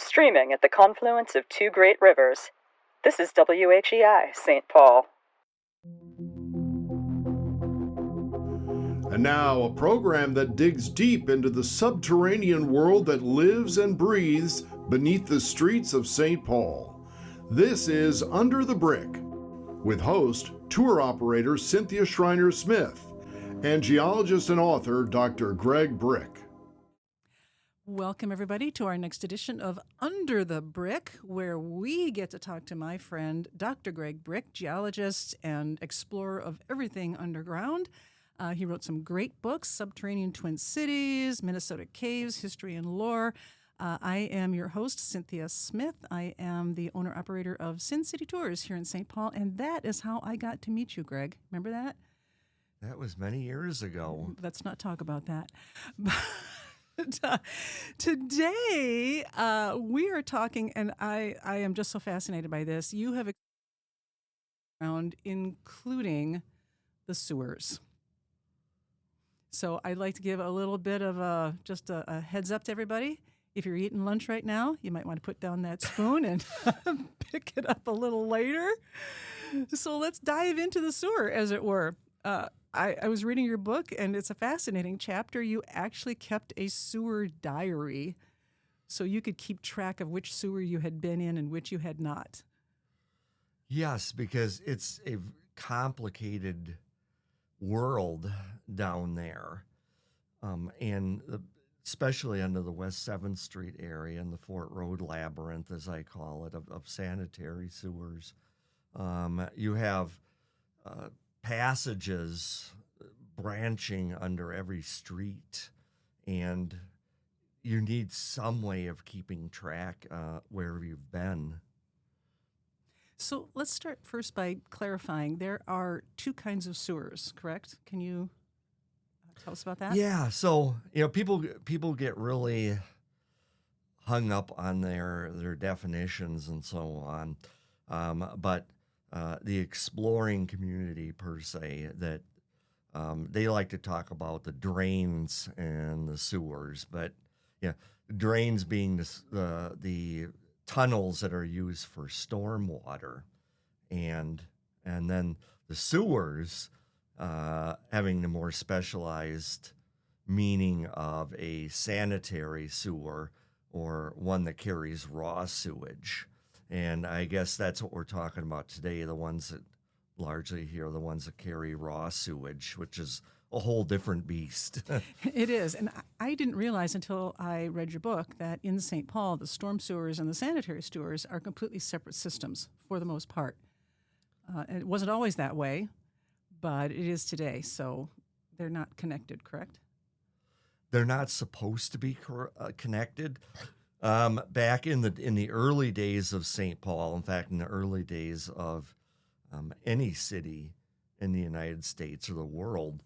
Streaming at the confluence of two great rivers, this is WHEI St. Paul. And now, a program that digs deep into the subterranean world that lives and breathes beneath the streets of St. Paul. This is Under the Brick, with host, tour operator Cynthia Schreiner Smith, and geologist and author Dr. Greg Brick. Welcome, everybody, to our next edition of Under the Brick, where we get to talk to my friend, Dr. Greg Brick, geologist and explorer of everything underground. He wrote some great books, Subterranean Twin Cities, Minnesota Caves, History and Lore. I am your host, Cynthia Smith. I am the owner-operator of Sin City Tours here in St. Paul, and that is how I got to meet you, Greg. Remember that? That was many years ago. Let's not talk about that. Today, we are talking, and I am just so fascinated by this. You have around, including the sewers. So I'd like to give a little bit of a heads up to everybody. If you're eating lunch right now, you might want to put down that spoon and pick it up a little later. So let's dive into the sewer, as it were. I was reading your book, and it's a fascinating chapter. You actually kept a sewer diary, so you could keep track of which sewer you had been in and which you had not. Yes, because it's a complicated world down there, and especially under the West 7th Street area and the Fort Road labyrinth, as I call it, of sanitary sewers. You have passages branching under every street, and you need some way of keeping track where you've been. So let's start first by clarifying. There are two kinds of sewers, correct? Can you tell us about that? Yeah, so people get really hung up on their definitions and so on, but the exploring community per se, that they like to talk about the drains and the sewers, but drains being the tunnels that are used for stormwater, and then the sewers having the more specialized meaning of a sanitary sewer or one that carries raw sewage. And I guess that's what we're talking about today, the ones that largely here are the ones that carry raw sewage, which is a whole different beast. It is. And I didn't realize until I read your book that in St. Paul, the storm sewers and the sanitary sewers are completely separate systems for the most part. It wasn't always that way, but it is today. So they're not connected, correct? They're not supposed to be connected. Back in the early days of St. Paul, in fact, in the early days of any city in the United States or the world,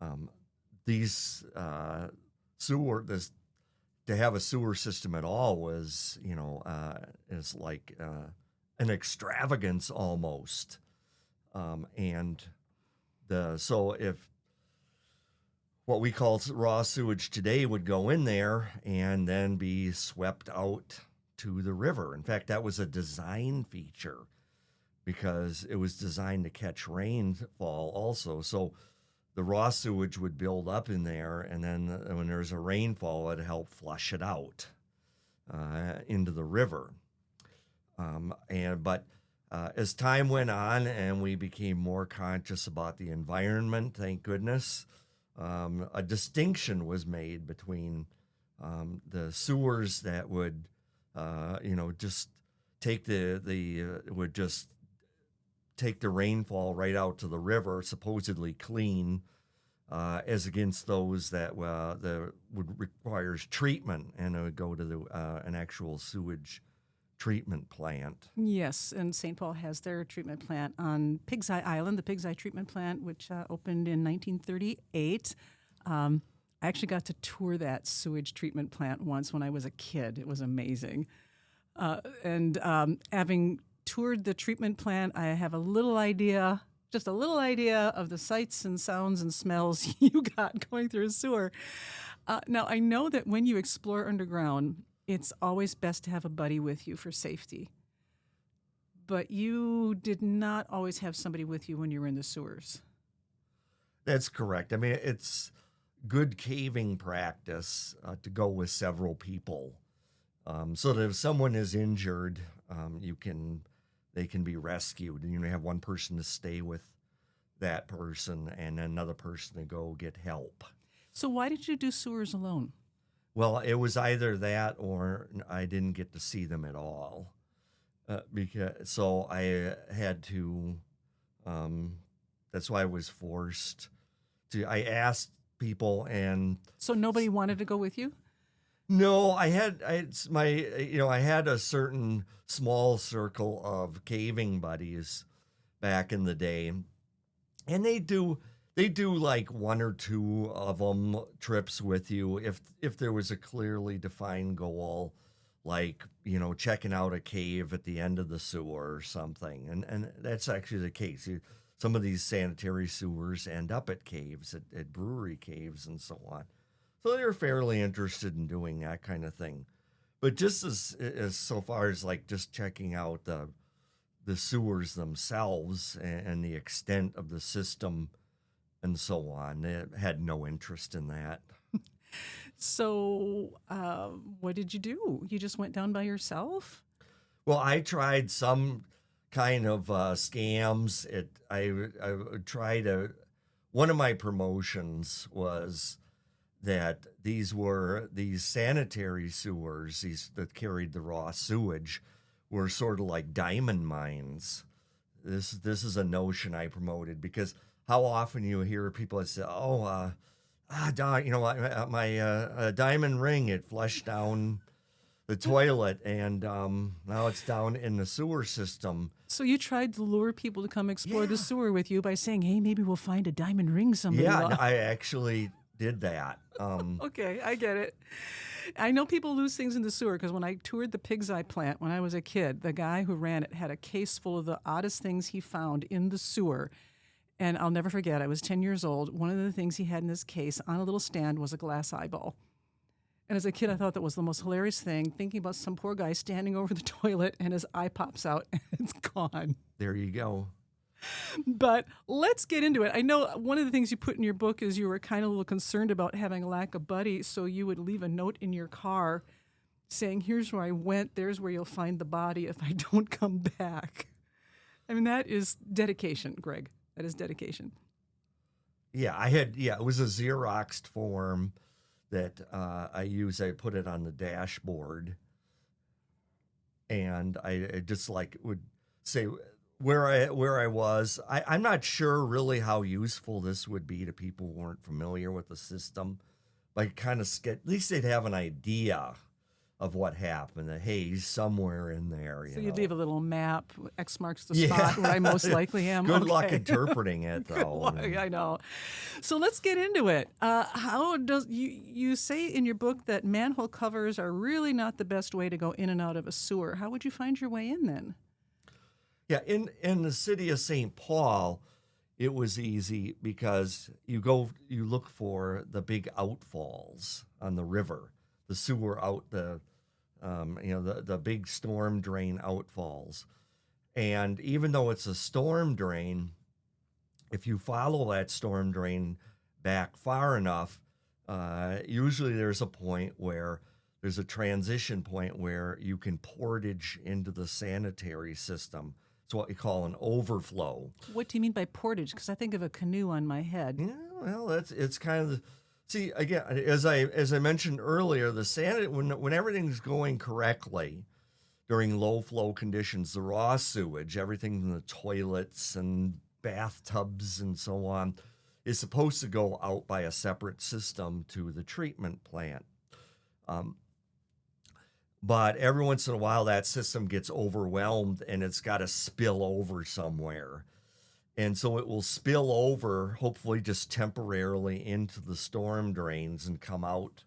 to have a sewer system at all was, is like an extravagance almost, so if what we call raw sewage today would go in there and then be swept out to the river. In fact, that was a design feature because it was designed to catch rainfall also. So the raw sewage would build up in there, and then when there's a rainfall, it'd help flush it out into the river. But as time went on and we became more conscious about the environment, thank goodness, a distinction was made between the sewers that would, just take take the rainfall right out to the river, supposedly clean, as against those that would requires treatment, and it would go to an actual sewage treatment plant. Yes, and St. Paul has their treatment plant on Pig's Eye Island, the Pig's Eye treatment plant, which opened in 1938. I actually got to tour that sewage treatment plant once when I was a kid. It was amazing. And having toured the treatment plant, I have just a little idea of the sights and sounds and smells you got going through a sewer. Now, I know that when you explore underground, it's always best to have a buddy with you for safety. But you did not always have somebody with you when you were in the sewers. That's correct. I mean, it's good caving practice to go with several people, so that if someone is injured, they can be rescued, and you have one person to stay with that person and another person to go get help. So why did you do sewers alone? Well, it was either that or I didn't get to see them at all, so I had to. That's why I was forced to. I asked people, and So nobody wanted to go with you? no, I had I had a certain small circle of caving buddies back in the day, and they do like one or two of them trips with you if there was a clearly defined goal, like checking out a cave at the end of the sewer or something, and that's actually the case. Some of these sanitary sewers end up at caves, at brewery caves and so on. So they're fairly interested in doing that kind of thing. But just as so far as like just checking out the sewers themselves and the extent of the system and so on, they had no interest in that. So what did you do? You just went down by yourself? Well, I tried some kind of scams. I would try to. One of my promotions was that these sanitary sewers, these that carried the raw sewage, were sort of like diamond mines. This is a notion I promoted because how often you hear people that say, "Oh, my diamond ring, it flushed down the toilet, and now it's down in the sewer system." So you tried to lure people to come explore the Yeah. sewer with you by saying, "Hey, maybe we'll find a diamond ring somebody Yeah, lost." I actually did that. Okay, I get it. I know people lose things in the sewer because when I toured the Pig's Eye plant when I was a kid, the guy who ran it had a case full of the oddest things he found in the sewer. And I'll never forget, I was 10 years old. One of the things he had in this case on a little stand was a glass eyeball. And as a kid, I thought that was the most hilarious thing, thinking about some poor guy standing over the toilet and his eye pops out and it's gone. There you go. But let's get into it. I know one of the things you put in your book is you were kind of a little concerned about having a lack of buddy, so you would leave a note in your car saying, "Here's where I went, there's where you'll find the body if I don't come back." I mean, that is dedication, Greg. That is dedication. Yeah, it was a Xeroxed form that I use. I put it on the dashboard, and I just would say where I was. I'm not sure really how useful this would be to people who weren't familiar with the system, but kind of at least they'd have an idea of what happened. That hey, he's somewhere in there. So you'd leave a little map, X marks the Yeah. spot where I most likely am. Good luck Okay. interpreting it, Good though. luck, I know. So let's get into it. How does you say in your book that manhole covers are really not the best way to go in and out of a sewer? How would you find your way in then? Yeah, in the city of St. Paul, it was easy because you look for the big outfalls on the river, the sewer the big storm drain outfalls. And even though it's a storm drain, if you follow that storm drain back far enough, usually there's a point where there's a transition point where you can portage into the sanitary system. It's what we call an overflow. What do you mean by portage? Because I think of a canoe on my head. Yeah, well, it's kind of see again as I mentioned earlier, when everything's going correctly during low flow conditions, the raw sewage, everything in the toilets and bathtubs and so on, is supposed to go out by a separate system to the treatment plant. But every once in a while, that system gets overwhelmed and it's got to spill over somewhere. And so it will spill over, hopefully just temporarily, into the storm drains and come out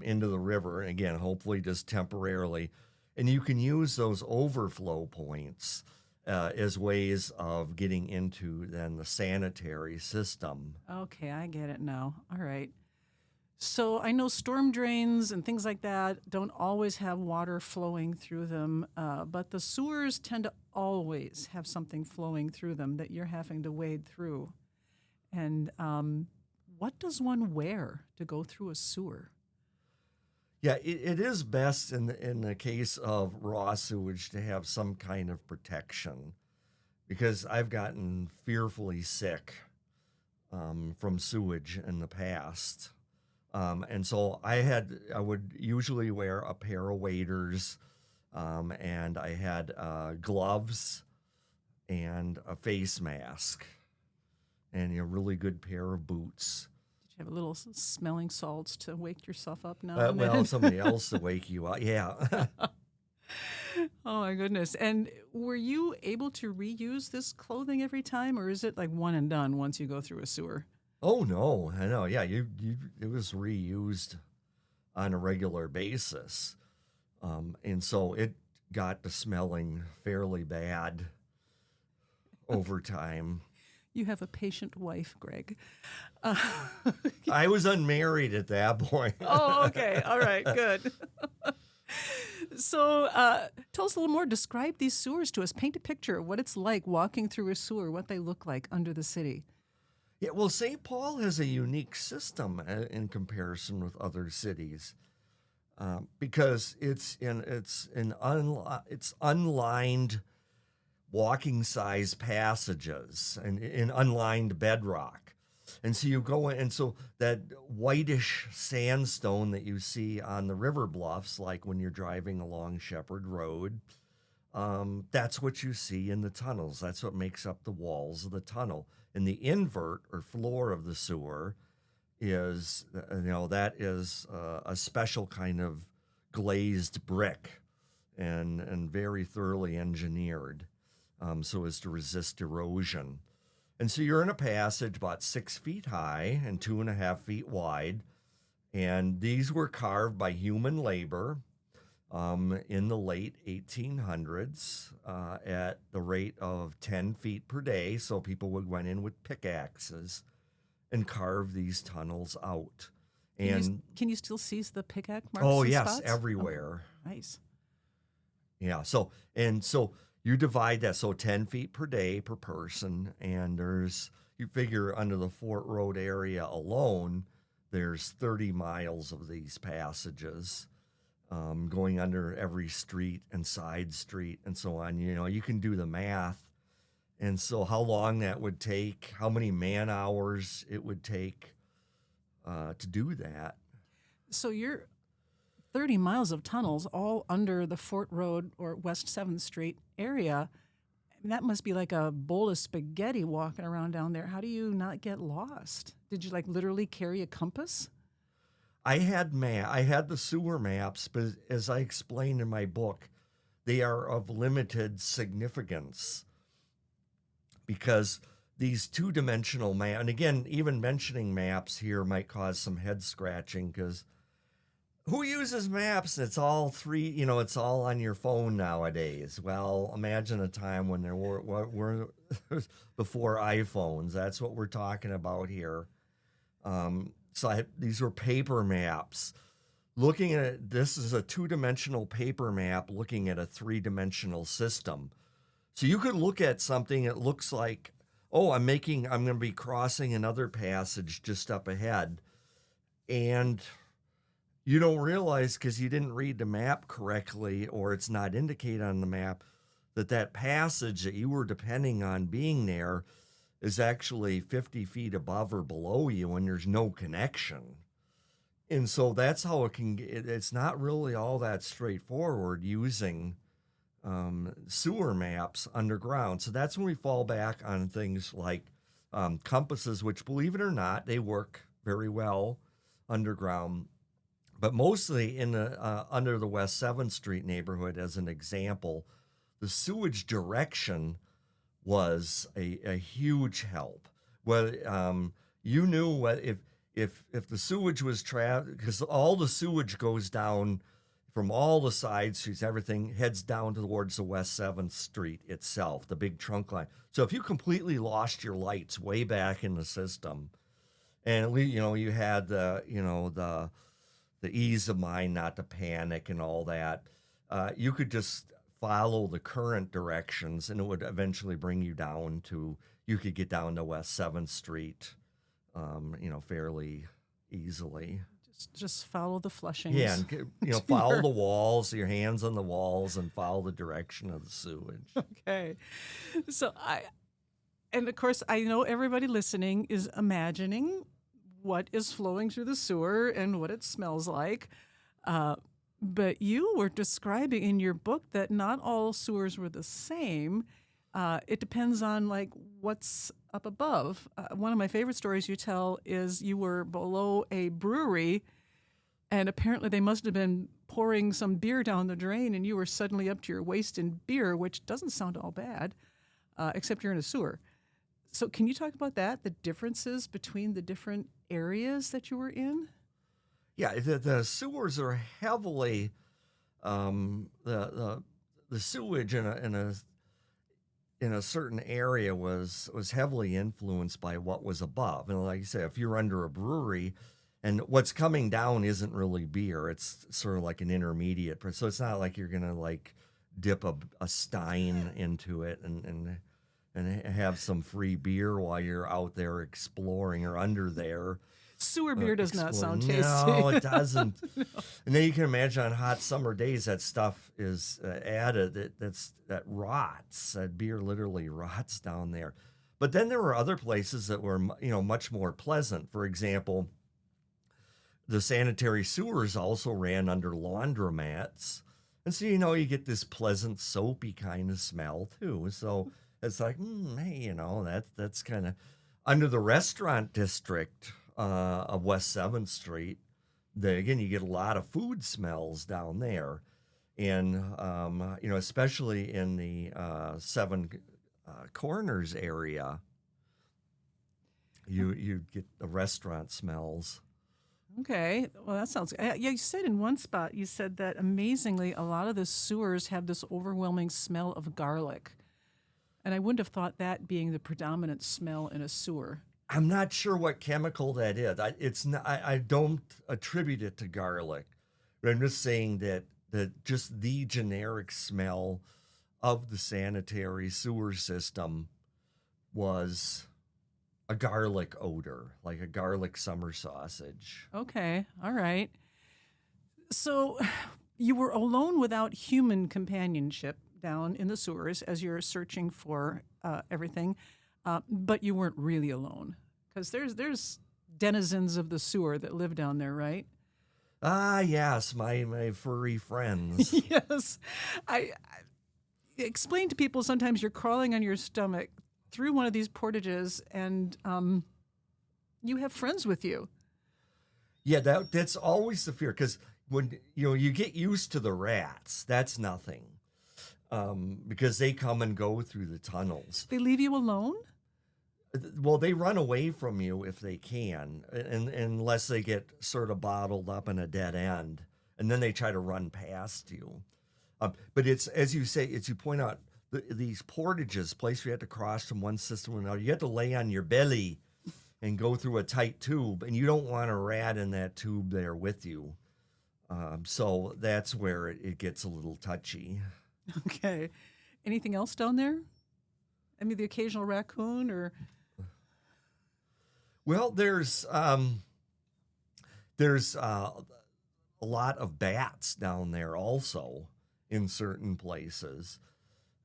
into the river. Again, hopefully just temporarily. And you can use those overflow points as ways of getting into then the sanitary system. Okay, I get it now. All right. So I know storm drains and things like that don't always have water flowing through them, but the sewers tend to always have something flowing through them that you're having to wade through. And what does one wear to go through a sewer? Yeah, it is best in the case of raw sewage to have some kind of protection, because I've gotten fearfully sick from sewage in the past. And so I would usually wear a pair of waders, and I had gloves and a face mask and a really good pair of boots. Did you have a little smelling salts to wake yourself up now and Well, then? somebody else to wake you up. Yeah. Oh my goodness. And were you able to reuse this clothing every time, or is it like one and done once you go through a sewer? Oh no, I know. Yeah, it was reused on a regular basis, and so it got to smelling fairly bad over time. You have a patient wife, Greg. I was unmarried at that point. Oh, okay. All right, good. So tell us a little more. Describe these sewers to us. Paint a picture of what it's like walking through a sewer, what they look like under the city. Yeah, well, St. Paul has a unique system in comparison with other cities, because it's unlined walking size passages and in unlined bedrock. And so you go in, and so that whitish sandstone that you see on the river bluffs, like when you're driving along Shepherd Road, that's what you see in the tunnels. That's what makes up the walls of the tunnel. And the invert or floor of the sewer is, that is a special kind of glazed brick and very thoroughly engineered, so as to resist erosion. And so you're in a passage about 6 feet high and 2.5 feet wide. And these were carved by human labor in the late 1800s at the rate of 10 feet per day. So people would went in with pickaxes and carve these tunnels out. And Can you still see the pickaxe marks? oh and yes, spots? everywhere. Oh, nice. Yeah. So you divide that, so 10 feet per day per person, and you figure under the Fort Road area alone, there's 30 miles of these passages. Going under every street and side street and so on. You can do the math. And so how long that would take, how many man hours it would take to do that. So you're 30 miles of tunnels all under the Fort Road or West 7th Street area. That must be like a bowl of spaghetti walking around down there. How do you not get lost? Did you literally carry a compass? I had the sewer maps, but as I explained in my book, they are of limited significance because these two-dimensional maps, and again, even mentioning maps here might cause some head scratching because who uses maps? It's all it's all on your phone nowadays. Well, imagine a time when there were before iPhones. That's what we're talking about here. These were paper maps. Looking at this is a two-dimensional paper map looking at a three-dimensional system. So you could look at something that looks like, oh, I'm going to be crossing another passage just up ahead. And you don't realize because you didn't read the map correctly or it's not indicated on the map that passage that you were depending on being there is actually 50 feet above or below you and there's no connection. And so that's how it's not really all that straightforward using sewer maps underground. So that's when we fall back on things like compasses, which, believe it or not, they work very well underground. But mostly under the West 7th Street neighborhood, as an example, the sewage direction was a huge help. Well, you knew what if the sewage was trapped, because all the sewage goes down from all the side streets, everything heads down towards the West 7th Street itself, the big trunk line. So if you completely lost your lights way back in the system, And you had the ease of mind not to panic and all that. You could just follow the current directions, and it would eventually bring you down to. You could get down to West 7th Street, fairly easily. Just follow the Flushings. Yeah, and follow the walls, your hands on the walls, and follow the direction of the sewage. Okay. So and of course, I know everybody listening is imagining what is flowing through the sewer and what it smells like. But you were describing in your book that not all sewers were the same. It depends on like what's up above. One of my favorite stories you tell is you were below a brewery, and apparently they must have been pouring some beer down the drain, and you were suddenly up to your waist in beer, which doesn't sound all bad, except you're in a sewer. So can you talk about that, the differences between the different areas that you were in? Yeah, the sewers are heavily the sewage in a certain area was heavily influenced by what was above. And like you said, if you're under a brewery and what's coming down isn't really beer, it's sort of like an intermediate. So it's not like you're gonna like dip a stein into it and have some free beer while you're out there exploring or under there. Sewer beer does not sound tasty. No, it doesn't. No. And then you can imagine on hot summer days that stuff is added. That rots. That beer literally rots down there. But then there were other places that were much more pleasant. For example, the sanitary sewers also ran under laundromats, and so you get this pleasant soapy kind of smell too. So it's like, hey, that's kind of under the restaurant district of West 7th Street. Again, you get a lot of food smells down there. And, especially in the Seven Corners area, you get the restaurant smells. Okay. Well, that sounds good. Yeah, you said in one spot, you said that amazingly, a lot of the sewers have this overwhelming smell of garlic. And I wouldn't have thought that being the predominant smell in a sewer. I'm not sure what chemical that is. I don't attribute it to garlic. But I'm just saying that just the generic smell of the sanitary sewer system was a garlic odor, like a garlic summer sausage. Okay. All right. So you were alone without human companionship down in the sewers as you're searching for everything, but you weren't really alone because there's denizens of the sewer that live down there, right? Yes, my furry friends. Yes. I explain to people sometimes you're crawling on your stomach through one of these portages and you have friends with you. Yeah, that's always the fear because when you get used to the rats, that's nothing. Because they come and go through the tunnels. They leave you alone? Well, they run away from you if they can, unless they get sort of bottled up in a dead end, and then they try to run past you. But it's, as you say, as you point out, these portages, place where you have to cross from one system to another, you have to lay on your belly and go through a tight tube, and you don't want a rat in that tube there with you. So that's where it gets a little touchy. Okay. Anything else down there? I mean, the occasional raccoon or... Well, there's a lot of bats down there also in certain places.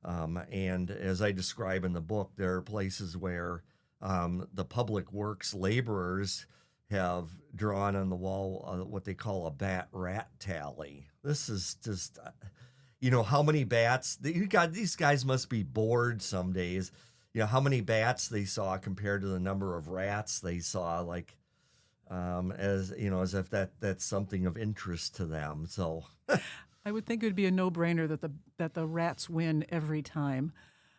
And as I describe in the book, there are places where the public works laborers have drawn on the wall what they call a bat-rat tally. This is just... how many bats, these guys must be bored some days. How many bats they saw compared to the number of rats they saw, like, as if that's something of interest to them. So I would think it would be a no-brainer that the rats win every time.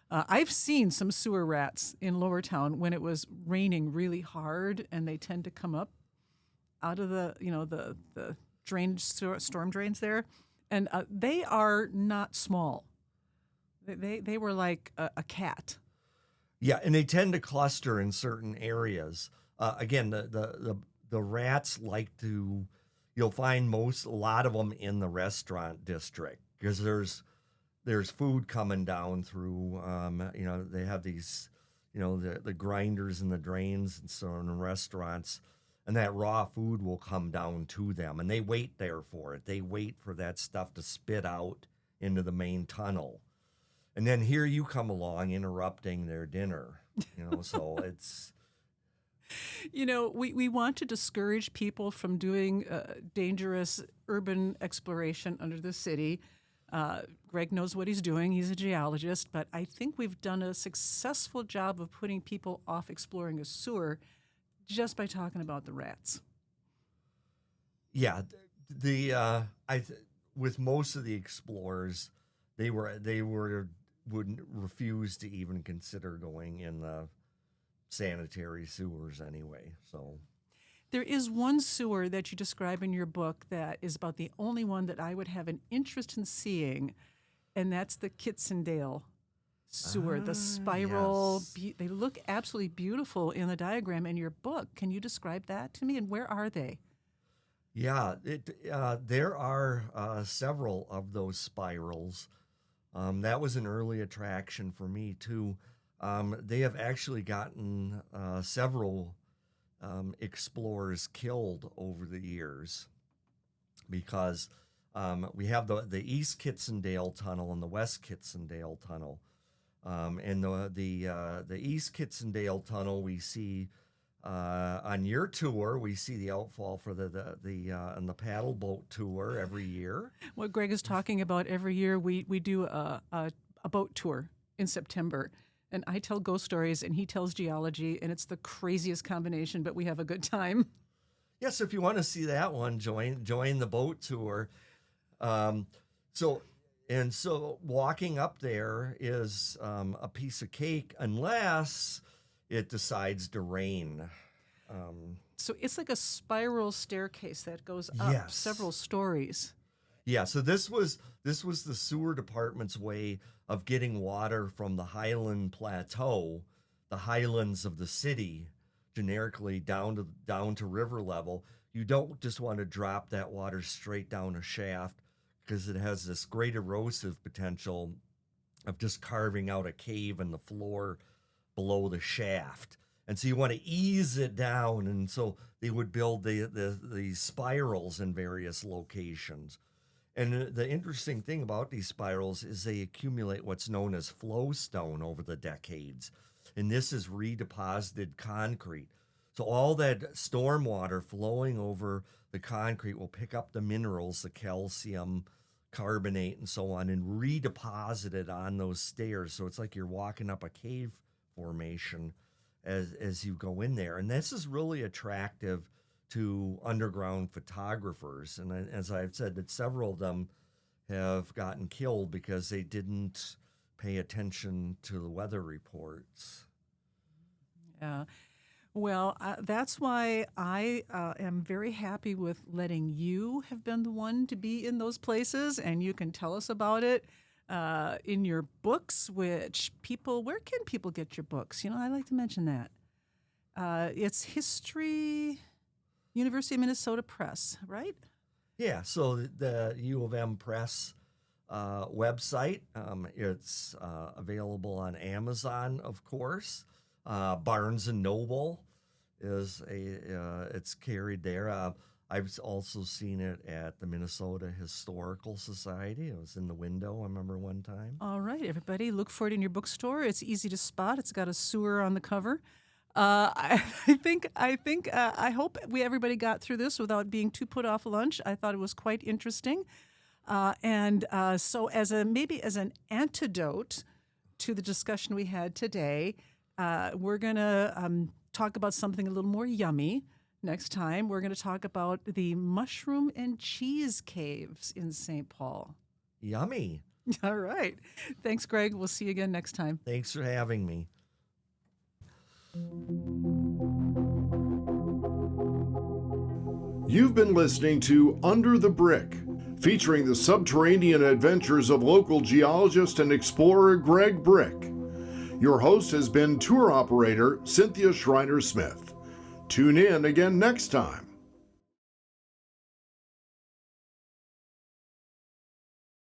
I've seen some sewer rats in Lower Town when it was raining really hard, and they tend to come up out of the drainage storm drains there. And they are not small. They were like a cat. Yeah, and they tend to cluster in certain areas. again, the rats like to, you'll find a lot of them in the restaurant district because there's food coming down through, they have these, the grinders and the drains and so on in restaurants, and that raw food will come down to them, and they wait there for it. They wait for that stuff to spit out into the main tunnel. And then here you come along interrupting their dinner, so it's... We want to discourage people from doing dangerous urban exploration under the city. Greg knows what he's doing. He's a geologist, but I think we've done a successful job of putting people off exploring a sewer just by talking about the rats. Yeah, with most of the explorers, they wouldn't refuse to even consider going in the sanitary sewers anyway. So there is one sewer that you describe in your book that is about the only one that I would have an interest in seeing, and that's the Kitsendale sewer, the spiral. Yes. They look absolutely beautiful in the diagram in your book. Can you describe that to me, and where are they? Yeah, there are several of those spirals. That was an early attraction for me, too. They have actually gotten several explorers killed over the years because we have the East Kitsendale Tunnel and the West Kitsendale Tunnel. And the East Kitsendale Tunnel, we see on your tour, we see the outfall for on the paddle boat tour every year. What Greg is talking about every year, we do a boat tour in September. And I tell ghost stories, and he tells geology, and it's the craziest combination, but we have a good time. Yes, if you want to see that one, join the boat tour. So walking up there is a piece of cake unless it decides to rain. So it's like a spiral staircase that goes up several stories. Yeah, so this was the sewer department's way of getting water from the Highland Plateau, the highlands of the city, generically down to river level. You don't just want to drop that water straight down a shaft because it has this great erosive potential of just carving out a cave in the floor below the shaft. And so you want to ease it down, and so they would build the spirals in various locations. And the interesting thing about these spirals is they accumulate what's known as flowstone over the decades. And this is redeposited concrete. So all that storm water flowing over the concrete will pick up the minerals, the calcium, carbonate, and so on, and redeposit it on those stairs. So it's like you're walking up a cave formation as you go in there. And this is really attractive to underground photographers. And as I've said, that several of them have gotten killed because they didn't pay attention to the weather reports. Yeah. Well, that's why I am very happy with letting you have been the one to be in those places, and you can tell us about it in your books, where can people get your books? I like to mention that. It's History... University of Minnesota Press, right? Yeah, so the U of M Press website, it's available on Amazon, of course. Barnes & Noble it's carried there. I've also seen it at the Minnesota Historical Society. It was in the window, I remember one time. All right, everybody, look for it in your bookstore. It's easy to spot. It's got a sewer on the cover. I hope everybody got through this without being too put off lunch. I thought it was quite interesting. So as an antidote to the discussion we had today, we're going to talk about something a little more yummy next time. We're going to talk about the mushroom and cheese caves in St. Paul. Yummy. All right. Thanks, Greg. We'll see you again next time. Thanks for having me. You've been listening to Under the Brick, featuring the subterranean adventures of local geologist and explorer Greg Brick. Your host has been tour operator Cynthia Schreiner Smith. Tune in again next time